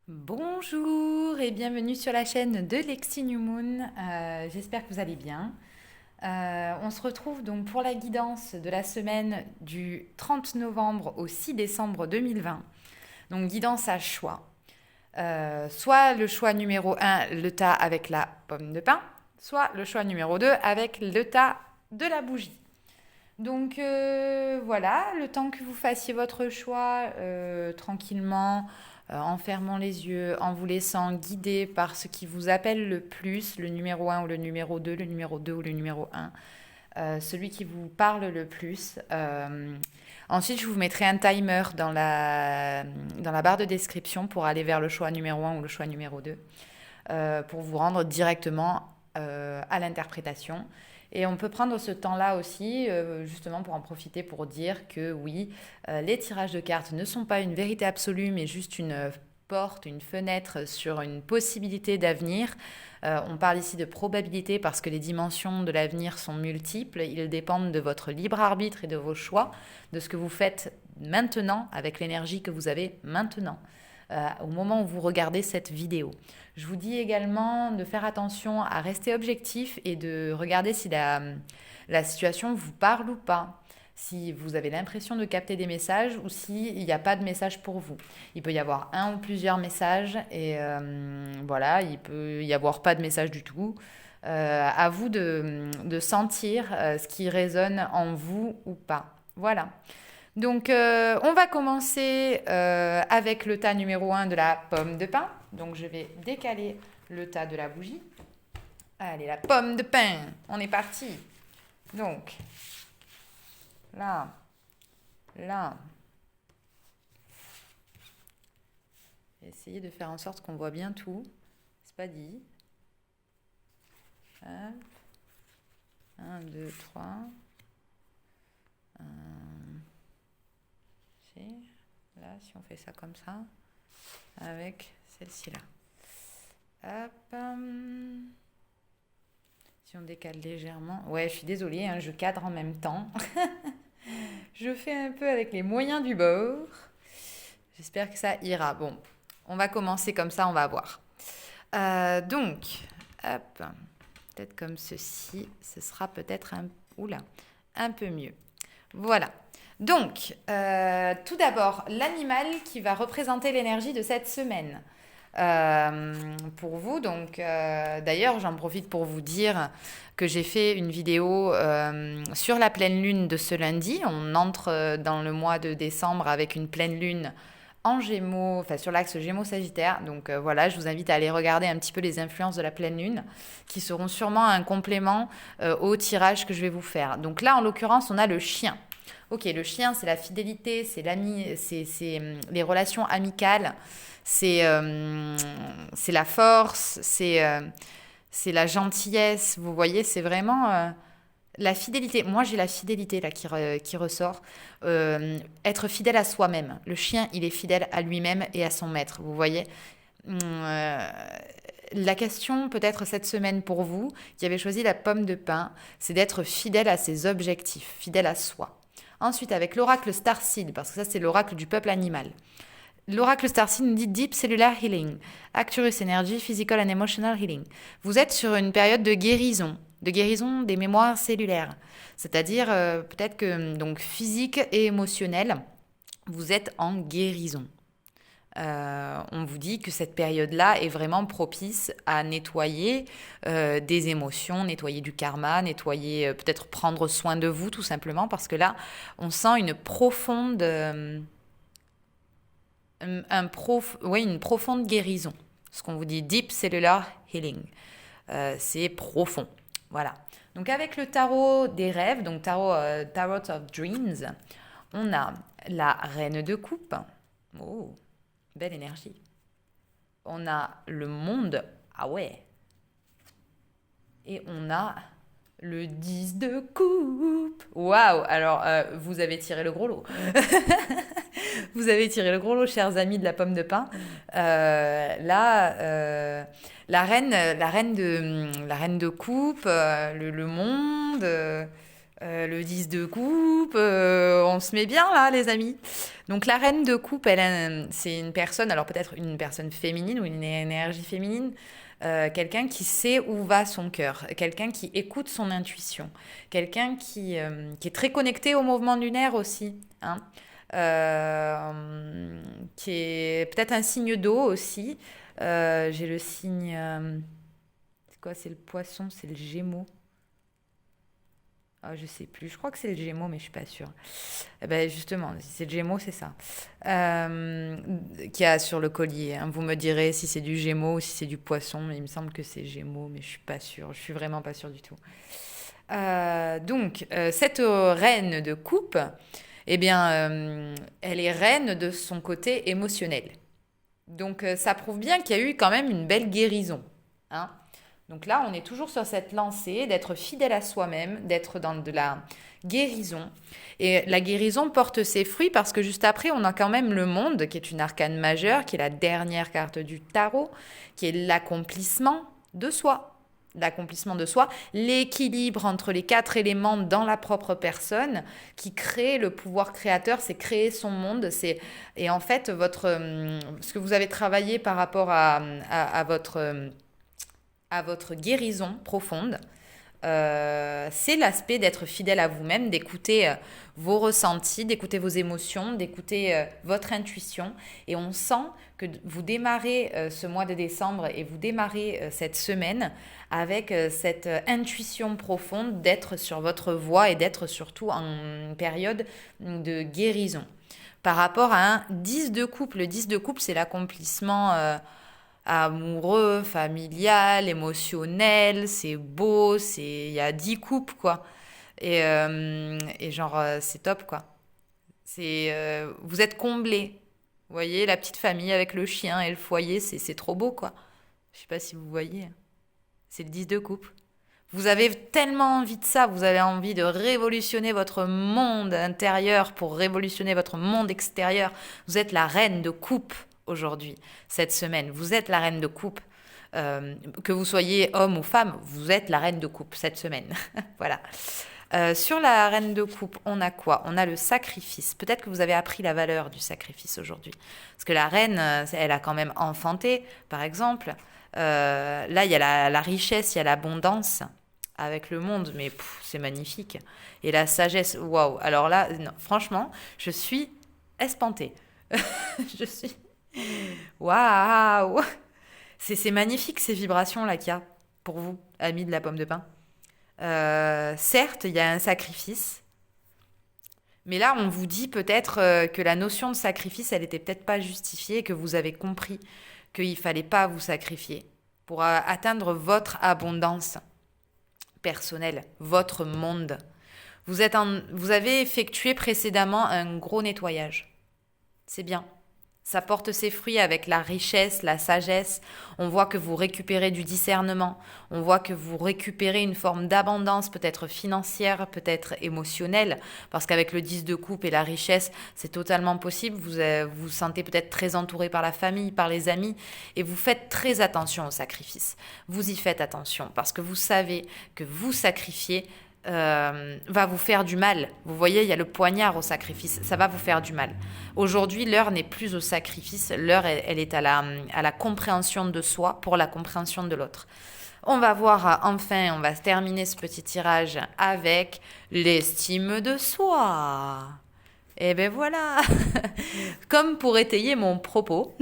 Bonjour et bienvenue sur la chaîne de Lexi New Moon. J'espère que vous allez bien. On se retrouve donc pour la guidance de la semaine du 30 novembre au 6 décembre 2020. Donc guidance à choix. Soit le choix numéro 1, le tas avec la pomme de pin, soit le choix numéro 2 avec le tas de la bougie. Donc voilà, le temps que vous fassiez votre choix tranquillement, en fermant les yeux, en vous laissant guider par ce qui vous appelle le plus, le numéro un ou le numéro 2, le numéro 2 ou le numéro un, celui qui vous parle le plus. Ensuite, je vous mettrai un timer dans la barre de description pour aller vers le choix numéro un ou le choix numéro 2, pour vous rendre directement à l'interprétation. Et on peut prendre ce temps-là aussi, justement pour en profiter pour dire que oui, les tirages de cartes ne sont pas une vérité absolue, mais juste une porte, une fenêtre sur une possibilité d'avenir. On parle ici de probabilité parce que les dimensions de l'avenir sont multiples. Ils dépendent de votre libre arbitre et de vos choix, de ce que vous faites maintenant avec l'énergie que vous avez maintenant, au moment où vous regardez cette vidéo. Je vous dis également de faire attention à rester objectif et de regarder si la situation vous parle ou pas. Si vous avez l'impression de capter des messages ou s'il n'y a pas de message pour vous. Il peut y avoir un ou plusieurs messages et voilà, il peut y avoir pas de message du tout. À vous de sentir ce qui résonne en vous ou pas. Voilà. Donc, on va commencer avec le tas numéro un de la pomme de pin. Donc, je vais décaler le tas de la bougie. Allez, la pomme de pin, on est parti. Donc, là, là. Essayez de faire en sorte qu'on voit bien tout. C'est pas dit. Hop. 1, 2, 3. Là, si on fait ça comme ça, avec celle-ci là. Hop. Si on décale légèrement. Ouais, je suis désolée, hein, je cadre en même temps. Je fais un peu avec les moyens du bord. J'espère que ça ira. Bon, on va commencer comme ça, on va voir. Donc, hop, peut-être comme ceci, ce sera peut-être un peu mieux. Voilà. Donc, tout d'abord, l'animal qui va représenter l'énergie de cette semaine. Pour vous, donc d'ailleurs, j'en profite pour vous dire que j'ai fait une vidéo sur la pleine lune de ce lundi. On entre dans le mois de décembre avec une pleine lune en Gémeaux, enfin sur l'axe Gémeaux-Sagittaire. Donc voilà, je vous invite à aller regarder un petit peu les influences de la pleine lune, qui seront sûrement un complément au tirage que je vais vous faire. Donc là, en l'occurrence, on a le chien. Ok, le chien, c'est la fidélité, c'est l'ami, c'est les relations amicales, c'est la force, c'est la gentillesse. Vous voyez, c'est vraiment la fidélité. Moi, j'ai la fidélité là qui ressort. Être fidèle à soi-même. Le chien, il est fidèle à lui-même et à son maître. Vous voyez. La question peut-être cette semaine pour vous, qui avez choisi la pomme de pin, c'est d'être fidèle à ses objectifs, fidèle à soi. Ensuite, avec l'oracle Starseed, parce que ça c'est l'oracle du peuple animal. L'oracle Starseed nous dit Deep Cellular Healing, Acturus Energy, Physical and Emotional Healing. Vous êtes sur une période de guérison des mémoires cellulaires. C'est-à-dire peut-être que donc physique et émotionnel, vous êtes en guérison. On vous dit que cette période-là est vraiment propice à nettoyer des émotions, nettoyer du karma, nettoyer, peut-être prendre soin de vous tout simplement, parce que là, on sent une profonde, une profonde guérison. Ce qu'on vous dit Deep Cellular Healing. C'est profond. Voilà. Donc avec le tarot des rêves, donc Tarot of Dreams, on a la reine de coupe. Oh, belle énergie. On a le monde. Ah ouais. Et on a le 10 de coupe. Waouh. Alors, vous avez tiré le gros lot. Vous avez tiré le gros lot, chers amis de la pomme de pin. Là, la reine de coupe, le monde. Le 10 de coupe, on se met bien là, les amis. Donc la reine de coupe, c'est une personne, alors peut-être une personne féminine ou une énergie féminine, quelqu'un qui sait où va son cœur, quelqu'un qui écoute son intuition, quelqu'un qui est très connecté au mouvement lunaire aussi, hein. Qui est peut-être un signe d'eau aussi. J'ai le signe... c'est quoi? C'est le poisson, c'est le gémeau. Ah, je sais plus, je crois que c'est le Gémeaux, mais je suis pas sûre. Eh ben justement, si c'est le Gémeaux, c'est ça. Euh, Qu'il y a sur le collier, hein. Vous me direz si c'est du Gémeaux ou si c'est du poisson, mais il me semble que c'est Gémeaux, mais je suis pas sûre. Je suis vraiment pas sûre du tout. Cette reine de coupe, eh bien, elle est reine de son côté émotionnel. Donc, ça prouve bien qu'il y a eu quand même une belle guérison, hein. Donc là, on est toujours sur cette lancée d'être fidèle à soi-même, d'être dans de la guérison. Et la guérison porte ses fruits parce que juste après, on a quand même le monde, qui est une arcane majeure, qui est la dernière carte du tarot, qui est l'accomplissement de soi. L'accomplissement de soi, l'équilibre entre les quatre éléments dans la propre personne, qui crée le pouvoir créateur, c'est créer son monde. Et en fait, ce que vous avez travaillé par rapport à votre guérison profonde, c'est l'aspect d'être fidèle à vous-même, d'écouter vos ressentis, d'écouter vos émotions, d'écouter votre intuition. Et on sent que vous démarrez ce mois de décembre et vous démarrez cette semaine avec cette intuition profonde d'être sur votre voie et d'être surtout en période de guérison. Par rapport à un 10 de coupe, le 10 de coupe, c'est l'accomplissement amoureux, familial, émotionnel, c'est beau, il y a 10 coupes quoi. Et genre c'est top quoi. Vous êtes comblés. Vous voyez la petite famille avec le chien et le foyer, c'est trop beau quoi. Je sais pas si vous voyez. C'est le 10 de coupe. Vous avez tellement envie de ça, vous avez envie de révolutionner votre monde intérieur pour révolutionner votre monde extérieur. Vous êtes la reine de coupe aujourd'hui, cette semaine. Vous êtes la reine de coupe. Que vous soyez homme ou femme, vous êtes la reine de coupe cette semaine. Voilà. Sur la reine de coupe, on a quoi? On a le sacrifice. Peut-être que vous avez appris la valeur du sacrifice aujourd'hui. Parce que la reine, elle a quand même enfanté, par exemple. Là, il y a la richesse, il y a l'abondance avec le monde, mais c'est magnifique. Et la sagesse, waouh. Alors là, non, franchement, je suis espantée. Je suis... Waouh! C'est magnifique ces vibrations-là qu'il y a pour vous, amis de la pomme de pin. Certes, il y a un sacrifice, mais là, on vous dit peut-être que la notion de sacrifice, elle était peut-être pas justifiée et que vous avez compris qu'il fallait pas vous sacrifier pour atteindre votre abondance personnelle, votre monde. Vous avez effectué précédemment un gros nettoyage. C'est bien. Ça porte ses fruits avec la richesse, la sagesse. On voit que vous récupérez du discernement. On voit que vous récupérez une forme d'abondance, peut-être financière, peut-être émotionnelle. Parce qu'avec le 10 de coupe et la richesse, c'est totalement possible. Vous vous sentez peut-être très entouré par la famille, par les amis. Et vous faites très attention au sacrifice. Vous y faites attention parce que vous savez que vous sacrifiez va vous faire du mal. Vous voyez, il y a le poignard au sacrifice. Ça va vous faire du mal. Aujourd'hui, l'heure n'est plus au sacrifice. L'heure, elle est à la compréhension de soi pour la compréhension de l'autre. On va voir, enfin, on va terminer ce petit tirage avec l'estime de soi. Et ben voilà. Comme pour étayer mon propos...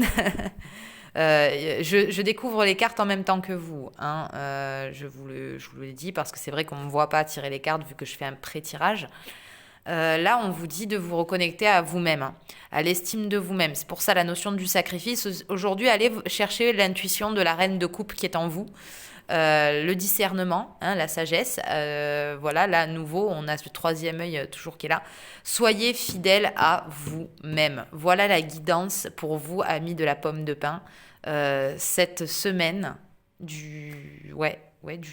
je découvre les cartes en même temps que vous, hein. Je vous le dis parce que c'est vrai qu'on ne me voit pas tirer les cartes vu que je fais un pré-tirage. Là, on vous dit de vous reconnecter à vous-même, hein, à l'estime de vous-même. C'est pour ça la notion du sacrifice. Aujourd'hui, allez chercher l'intuition de la reine de coupe qui est en vous. Le discernement, hein, la sagesse. Voilà, là, à nouveau, on a ce troisième œil toujours qui est là. Soyez fidèle à vous-même. Voilà la guidance pour vous, amis de la pomme de pin. Cette semaine du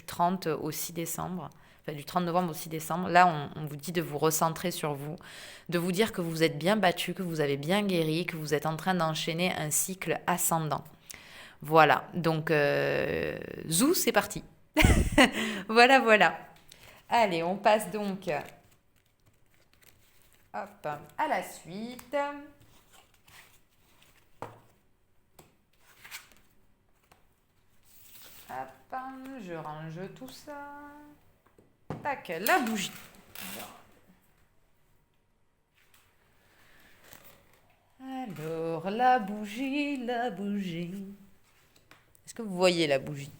30 au 6 décembre, enfin du 30 novembre au 6 décembre, là, on vous dit de vous recentrer sur vous, de vous dire que vous êtes bien battu, que vous avez bien guéri, que vous êtes en train d'enchaîner un cycle ascendant. Voilà, donc zou, c'est parti. Voilà. Allez, on passe donc Hop, à la suite. Hop, je range tout ça. Tac, la bougie. Alors, la bougie, la bougie. Est-ce que vous voyez la bougie?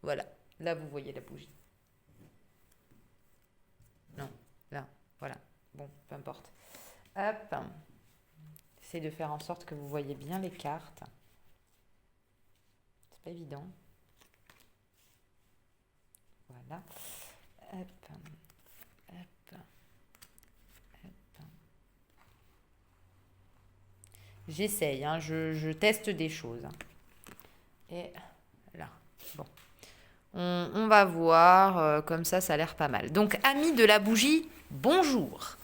Voilà, là vous voyez la bougie. Non, là, voilà. Bon, peu importe. Hop. J'essaie de faire en sorte que vous voyez bien les cartes. C'est pas évident. Voilà. Hop. Hop. Hop. J'essaye, hein, je teste des choses. Et là, bon. On va voir, comme ça a l'air pas mal. Donc, amis de la bougie, bonjour.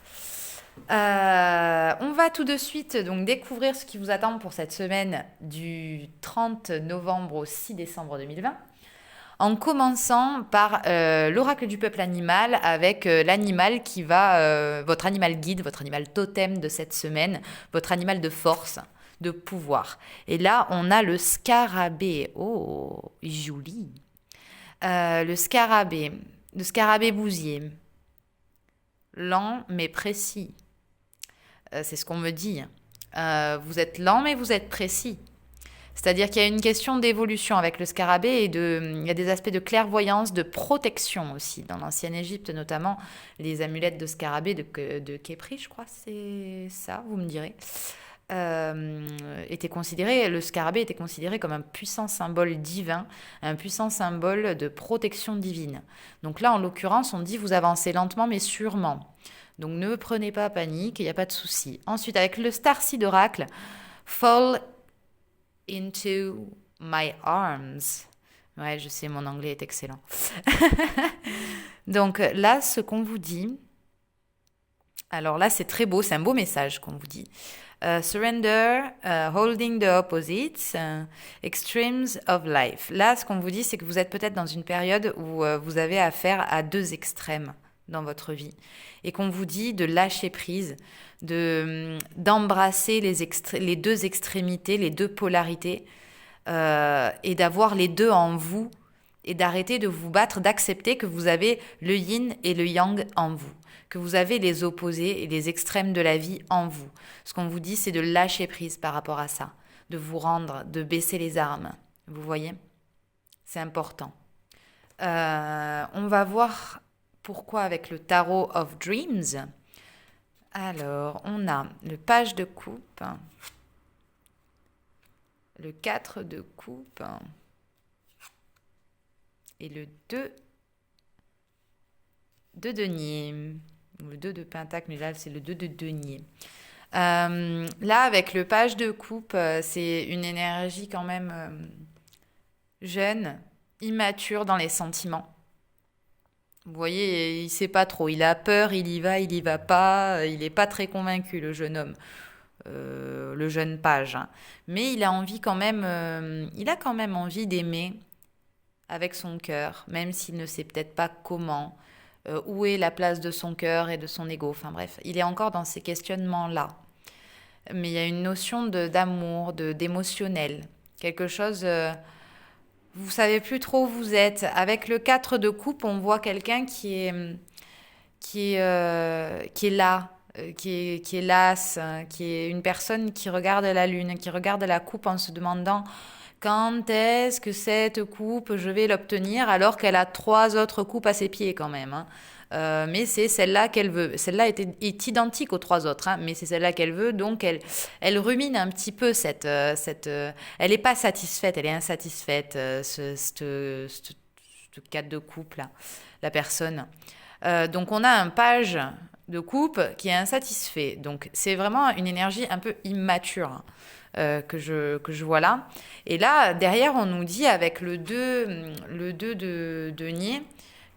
On va tout de suite donc découvrir ce qui vous attend pour cette semaine du 30 novembre au 6 décembre 2020. En commençant par l'oracle du peuple animal avec l'animal qui va, votre animal guide, votre animal totem de cette semaine, votre animal de force, de pouvoir. Et là, on a le scarabée. Oh, joli. Le scarabée bousier. Lent mais précis. C'est ce qu'on me dit. Vous êtes lent mais vous êtes précis. C'est-à-dire qu'il y a une question d'évolution avec le scarabée et il y a des aspects de clairvoyance, de protection aussi. Dans l'ancienne Égypte, notamment, les amulettes de scarabée de Khépri, je crois, c'est ça, vous me direz, le scarabée était considéré comme un puissant symbole divin, un puissant symbole de protection divine. Donc là, en l'occurrence, on dit vous avancez lentement mais sûrement. Donc ne prenez pas panique, il n'y a pas de souci. Ensuite, avec le Starseed Oracle, Fall into my arms. Ouais, je sais, mon anglais est excellent. Donc là, ce qu'on vous dit, alors là, c'est très beau, c'est un beau message qu'on vous dit. Surrender, holding the opposites, extremes of life. Là, ce qu'on vous dit, c'est que vous êtes peut-être dans une période où vous avez affaire à deux extrêmes dans votre vie et qu'on vous dit de lâcher prise, d'embrasser les deux extrémités, les deux polarités et d'avoir les deux en vous et d'arrêter de vous battre, d'accepter que vous avez le yin et le yang en vous, que vous avez les opposés et les extrêmes de la vie en vous. Ce qu'on vous dit, c'est de lâcher prise par rapport à ça, de vous rendre, de baisser les armes. Vous voyez ? C'est important. On va voir pourquoi avec le Tarot of Dreams. Alors, on a le page de coupe, le 4 de coupe et le 2 de denier. Le 2 de pentacle, mais là, c'est le 2 de denier. Là, avec le page de coupe, c'est une énergie quand même jeune, immature dans les sentiments. Vous voyez, il ne sait pas trop. Il a peur, il y va pas. Il n'est pas très convaincu, le jeune homme, le jeune page. Hein. Mais il a envie quand même, il a quand même envie d'aimer avec son cœur, même s'il ne sait peut-être pas comment, où est la place de son cœur et de son ego. Enfin bref, il est encore dans ces questionnements-là. Mais il y a une notion d'amour, d'émotionnel, quelque chose... vous savez plus trop où vous êtes. Avec le 4 de coupe, on voit quelqu'un qui est là, qui est lasse, qui est une personne qui regarde la lune, qui regarde la coupe en se demandant quand est-ce que cette coupe, je vais l'obtenir, alors qu'elle a 3 autres coupes à ses pieds quand même. Hein. Mais c'est celle-là qu'elle veut. Celle-là est identique aux 3 autres, hein, mais c'est celle-là qu'elle veut. Donc, elle rumine un petit peu elle n'est pas satisfaite, elle est insatisfaite, ce 4 de coupe, là, la personne. Donc, on a un page de coupe qui est insatisfait. Donc, c'est vraiment une énergie un peu immature que je vois là. Et là, derrière, on nous dit avec le 2 de denier,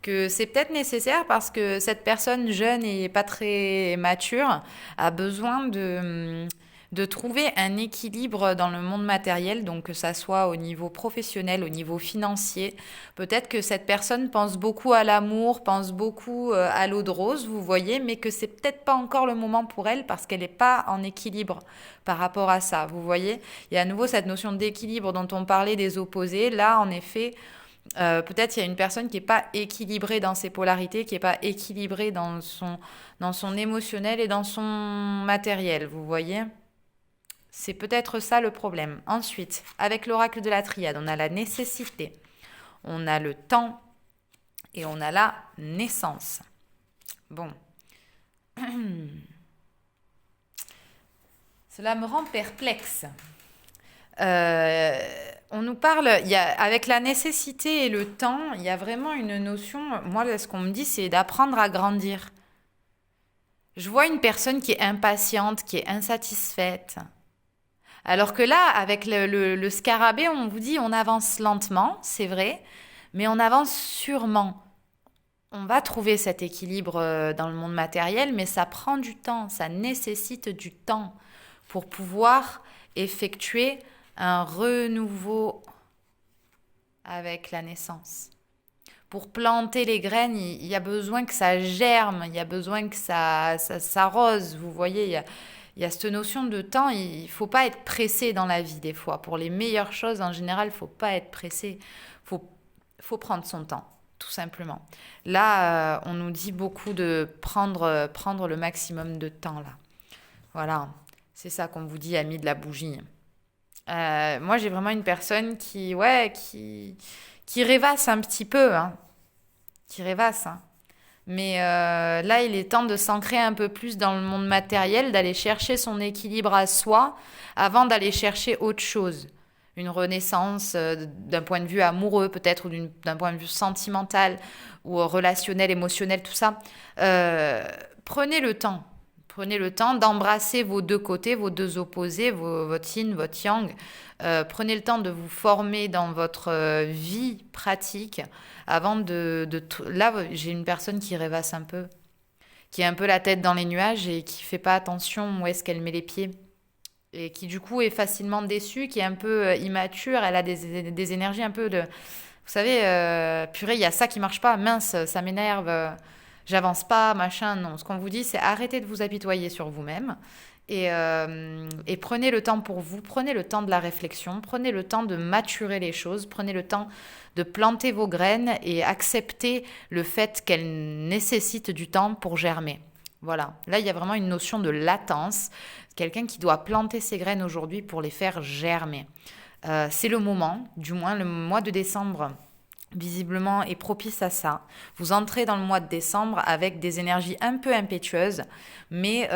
que c'est peut-être nécessaire parce que cette personne jeune et pas très mature a besoin de de trouver un équilibre dans le monde matériel, donc que ça soit au niveau professionnel, au niveau financier. Peut-être que cette personne pense beaucoup à l'amour, pense beaucoup à l'eau de rose, vous voyez, mais que c'est peut-être pas encore le moment pour elle parce qu'elle n'est pas en équilibre par rapport à ça, vous voyez. Il y a à nouveau cette notion d'équilibre dont on parlait des opposés. Là, en effet, peut-être il y a une personne qui n'est pas équilibrée dans ses polarités, qui n'est pas équilibrée dans son émotionnel et dans son matériel, vous voyez. C'est peut-être ça le problème. Ensuite, avec l'oracle de la triade, on a la nécessité, on a le temps et on a la naissance. Bon. Cela me rend perplexe. On nous parle, avec la nécessité et le temps, il y a vraiment une notion, moi ce qu'on me dit c'est d'apprendre à grandir. Je vois une personne qui est impatiente, qui est insatisfaite. Alors que là, avec le scarabée, on vous dit on avance lentement, c'est vrai, mais on avance sûrement. On va trouver cet équilibre dans le monde matériel, mais ça prend du temps, ça nécessite du temps pour pouvoir effectuer un renouveau avec la naissance. Pour planter les graines, il y a besoin que ça germe, il y a besoin que ça s'arrose. Vous voyez, il y a cette notion de temps. Il ne faut pas être pressé dans la vie des fois. Pour les meilleures choses, en général, il ne faut pas être pressé. Faut prendre son temps, tout simplement. Là, on nous dit beaucoup de prendre le maximum de temps. Là. Voilà, c'est ça qu'on vous dit, amis de la bougie. Moi, j'ai vraiment une personne qui rêvasse un petit peu, hein. Qui rêvasse, hein. Mais là, il est temps de s'ancrer un peu plus dans le monde matériel, d'aller chercher son équilibre à soi avant d'aller chercher autre chose. Une renaissance d'un point de vue amoureux peut-être, ou d'un point de vue sentimental, ou relationnel, émotionnel, tout ça. Prenez le temps. Prenez le temps d'embrasser vos deux côtés, vos deux opposés, votre yin, votre yang. Prenez le temps de vous former dans votre vie pratique avant Là, j'ai une personne qui rêvasse un peu, qui a un peu la tête dans les nuages et qui fait pas attention où est-ce qu'elle met les pieds. Et qui, du coup, est facilement déçue, qui est un peu immature. Elle a des énergies un peu de... Vous savez, purée, il y a ça qui marche pas. Mince, ça m'énerve. J'avance pas, machin, non. Ce qu'on vous dit, c'est arrêtez de vous apitoyer sur vous-même et prenez le temps pour vous, prenez le temps de la réflexion, prenez le temps de maturer les choses, prenez le temps de planter vos graines et accepter le fait qu'elles nécessitent du temps pour germer. Voilà, là il y a vraiment une notion de latence, quelqu'un qui doit planter ses graines aujourd'hui pour les faire germer. C'est le moment, du moins le mois de décembre visiblement est propice à ça. Vous entrez dans le mois de décembre avec des énergies un peu impétueuses, mais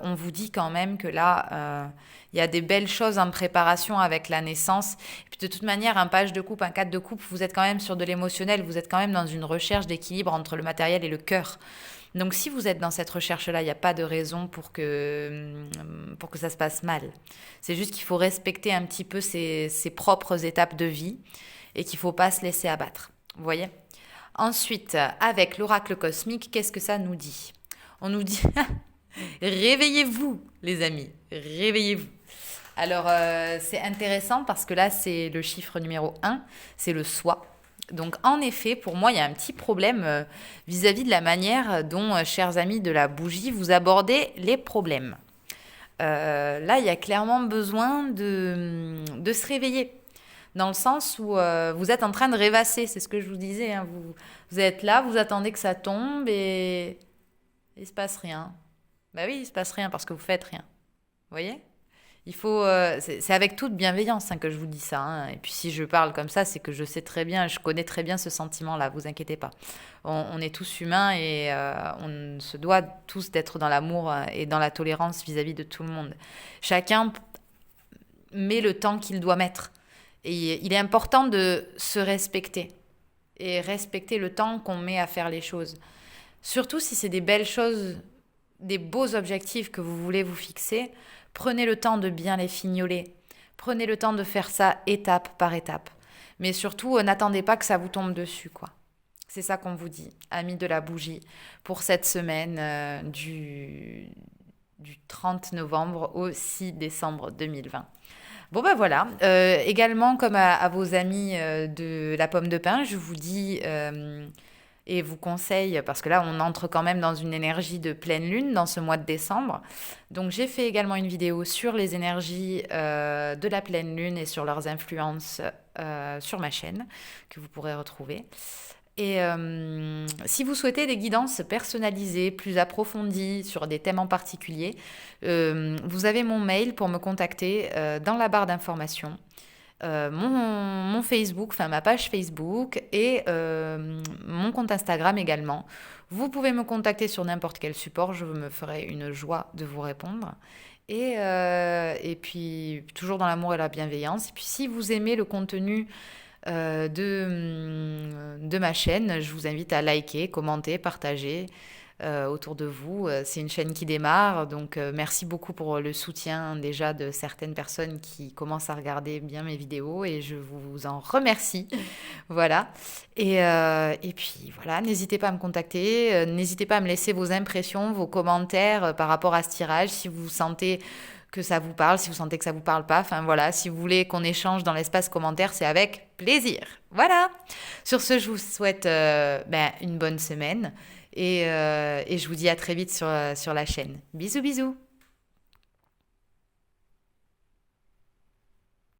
on vous dit quand même que là, il y a des belles choses en préparation avec la naissance. Et puis de toute manière, un page de coupe, un 4 de coupe, vous êtes quand même sur de l'émotionnel, vous êtes quand même dans une recherche d'équilibre entre le matériel et le cœur. Donc si vous êtes dans cette recherche-là, il n'y a pas de raison pour que ça se passe mal. C'est juste qu'il faut respecter un petit peu ses propres étapes de vie et qu'il ne faut pas se laisser abattre. Vous voyez ? Ensuite, avec l'oracle cosmique, qu'est-ce que ça nous dit ? On nous dit réveillez-vous, les amis, réveillez-vous. Alors, c'est intéressant parce que là, c'est le chiffre numéro 1, c'est le soi. Donc, en effet, pour moi, il y a un petit problème vis-à-vis de la manière dont, chers amis de la bougie, vous abordez les problèmes. Là, il y a clairement besoin de se réveiller. Dans le sens où vous êtes en train de rêvasser, c'est ce que je vous disais. Hein. Vous êtes là, vous attendez que ça tombe et il ne se passe rien. Bah oui, il ne se passe rien parce que vous ne faites rien. Vous voyez ? Il faut, c'est avec toute bienveillance que je vous dis ça. Hein. Et puis si je parle comme ça, c'est que je sais très bien, je connais très bien ce sentiment-là, vous inquiétez pas. On est tous humains et on se doit tous d'être dans l'amour et dans la tolérance vis-à-vis de tout le monde. Chacun met le temps qu'il doit mettre. Et il est important de se respecter et respecter le temps qu'on met à faire les choses. Surtout si c'est des belles choses, des beaux objectifs que vous voulez vous fixer, prenez le temps de bien les fignoler. Prenez le temps de faire ça étape par étape. Mais surtout, n'attendez pas que ça vous tombe dessus, quoi. C'est ça qu'on vous dit, amis de la bougie, pour cette semaine du du 30 novembre au 6 décembre 2020. Bon ben voilà. Également comme à vos amis de la pomme de pin, je vous dis et vous conseille, parce que là on entre quand même dans une énergie de pleine lune dans ce mois de décembre. Donc j'ai fait également une vidéo sur les énergies de la pleine lune et sur leurs influences sur ma chaîne que vous pourrez retrouver. Et si vous souhaitez des guidances personnalisées, plus approfondies sur des thèmes en particulier, vous avez mon mail pour me contacter dans la barre d'informations. Mon Facebook, enfin ma page Facebook et mon compte Instagram également. Vous pouvez me contacter sur n'importe quel support, je me ferai une joie de vous répondre. Et puis, toujours dans l'amour et la bienveillance. Et puis, si vous aimez le contenu de ma chaîne, je vous invite à liker, commenter, partager autour de vous. C'est une chaîne qui démarre, donc merci beaucoup pour le soutien déjà de certaines personnes qui commencent à regarder bien mes vidéos et je vous en remercie. Voilà. Et puis voilà, n'hésitez pas à me contacter, n'hésitez pas à me laisser vos impressions, vos commentaires par rapport à ce tirage, si vous sentez que ça vous parle, si vous sentez que ça vous parle pas. Enfin voilà, si vous voulez qu'on échange dans l'espace commentaire, c'est avec plaisir. Voilà. Sur ce, je vous souhaite une bonne semaine et je vous dis à très vite sur la chaîne. Bisous bisous.